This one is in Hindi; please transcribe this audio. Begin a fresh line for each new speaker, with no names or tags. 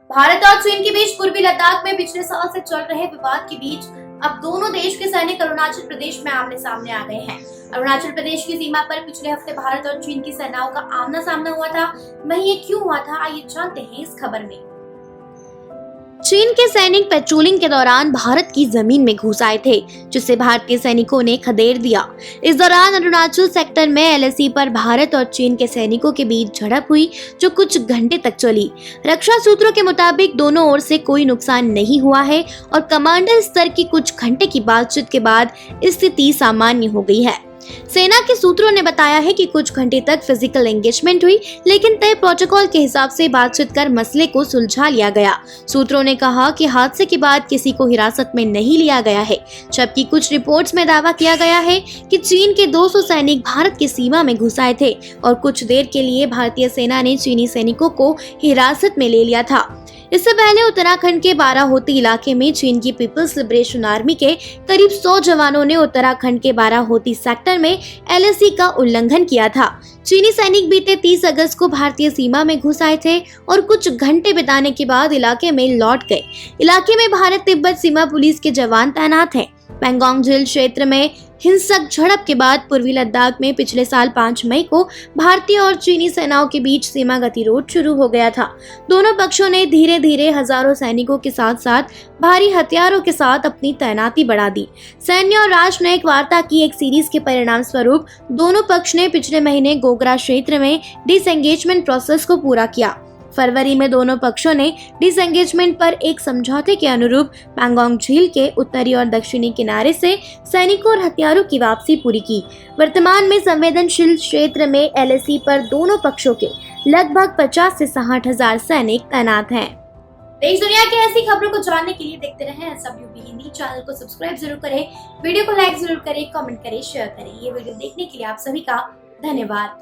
भारत और चीन के बीच पूर्वी लद्दाख में पिछले साल से चल रहे विवाद के बीच अब दोनों देश के सैनिक अरुणाचल प्रदेश में आमने सामने आ गए हैं। अरुणाचल प्रदेश की सीमा पर पिछले हफ्ते भारत और चीन की सेनाओं का आमना सामना हुआ था। वहीं ये क्यों हुआ था, आइए जानते हैं इस खबर में। चीन के सैनिक पेट्रोलिंग के दौरान भारत की जमीन में घुस आए थे, जिसे भारतीय सैनिकों ने खदेड़ दिया। इस दौरान अरुणाचल सेक्टर में एलएसी पर भारत और चीन के सैनिकों के बीच झड़प हुई, जो कुछ घंटे तक चली। रक्षा सूत्रों के मुताबिक दोनों ओर से कोई नुकसान नहीं हुआ है और कमांडर स्तर की कुछ घंटे की बातचीत के बाद स्थिति सामान्य हो गई है। सेना के सूत्रों ने बताया है कि कुछ घंटे तक फिजिकल एंगेजमेंट हुई, लेकिन तय प्रोटोकॉल के हिसाब से बातचीत कर मसले को सुलझा लिया गया। सूत्रों ने कहा कि हादसे के बाद किसी को हिरासत में नहीं लिया गया है, जबकि कुछ रिपोर्ट्स में दावा किया गया है कि चीन के 200 सैनिक भारत की सीमा में घुस आए थे और कुछ देर के लिए भारतीय सेना ने चीनी सैनिकों को हिरासत में ले लिया था। इससे पहले उत्तराखंड के बाराहोती इलाके में चीन की पीपल्स लिबरेशन आर्मी के करीब 100 जवानों ने उत्तराखंड के बाराहोती सेक्टर में एलएसी का उल्लंघन किया था। चीनी सैनिक बीते 30 अगस्त को भारतीय सीमा में घुस आए थे और कुछ घंटे बिताने के बाद इलाके में लौट गए। इलाके में भारत तिब्बत सीमा पुलिस के जवान तैनात हैं। पैंगोंग झील क्षेत्र में हिंसक झड़प के बाद पूर्वी लद्दाख में पिछले साल 5 मई को भारतीय और चीनी सेनाओं के बीच सीमा गतिरोध शुरू हो गया था। दोनों पक्षों ने धीरे धीरे हजारों सैनिकों के साथ साथ भारी हथियारों के साथ अपनी तैनाती बढ़ा दी। सैन्य और राजनयिक वार्ता की एक सीरीज के परिणाम स्वरूप दोनों पक्ष ने पिछले महीने गोगरा क्षेत्र में डिसएंगेजमेंट प्रोसेस को पूरा किया। फरवरी में दोनों पक्षों ने डिसएंगेजमेंट पर एक समझौते के अनुरूप पैंगोंग झील के उत्तरी और दक्षिणी किनारे से सैनिकों और हथियारों की वापसी पूरी की। वर्तमान में संवेदनशील क्षेत्र में एलएसी पर दोनों पक्षों के लगभग 50 से 60 हजार सैनिक तैनात हैं। देश दुनिया की ऐसी खबरों को जानने के लिए देखते रहें SWB हिंदी। चैनल को सब्सक्राइब जरूर करें, वीडियो को लाइक जरूर करें, कमेंट करें, शेयर करें। ये वीडियो देखने के लिए आप सभी का धन्यवाद।